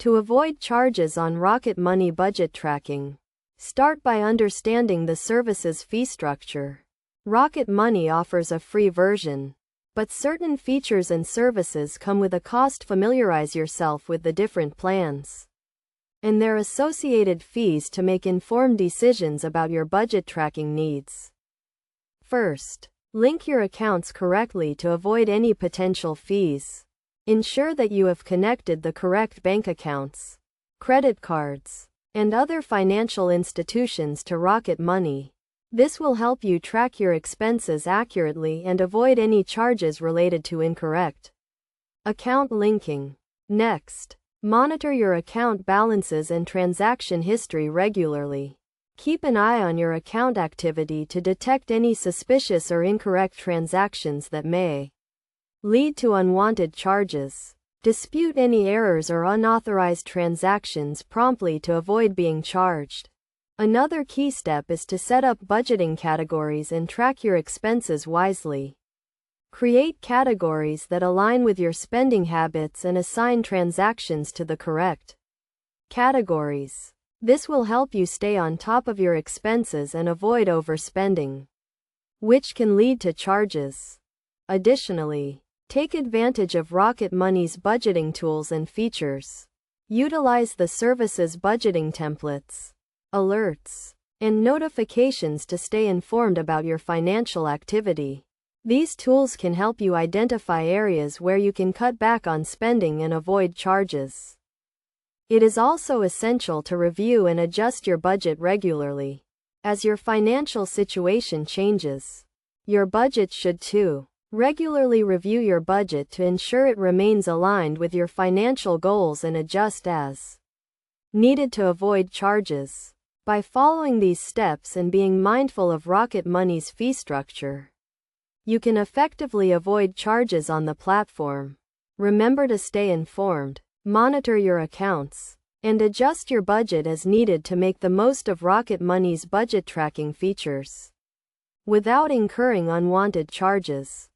To avoid charges on Rocket Money budget tracking, start by understanding the service's fee structure. Rocket Money offers a free version, but certain features and services come with a cost. Familiarize yourself with the different plans and their associated fees to make informed decisions about your budget tracking needs. First, link your accounts correctly to avoid any potential fees. Ensure that you have connected the correct bank accounts, credit cards, and other financial institutions to Rocket Money. This will help you track your expenses accurately and avoid any charges related to incorrect account linking. Next, monitor your account balances and transaction history regularly. Keep an eye on your account activity to detect any suspicious or incorrect transactions that may lead to unwanted charges. Dispute any errors or unauthorized transactions promptly to avoid being charged. Another key step is to set up budgeting categories and track your expenses wisely. Create categories that align with your spending habits and assign transactions to the correct categories. This will help you stay on top of your expenses and avoid overspending, which can lead to charges. Additionally, take advantage of Rocket Money's budgeting tools and features. Utilize the service's budgeting templates, alerts, and notifications to stay informed about your financial activity. These tools can help you identify areas where you can cut back on spending and avoid charges. It is also essential to review and adjust your budget regularly. As your financial situation changes, your budget should too. Regularly review your budget to ensure it remains aligned with your financial goals and adjust as needed to avoid charges. By following these steps and being mindful of Rocket Money's fee structure, you can effectively avoid charges on the platform. Remember to stay informed, monitor your accounts, and adjust your budget as needed to make the most of Rocket Money's budget tracking features without incurring unwanted charges.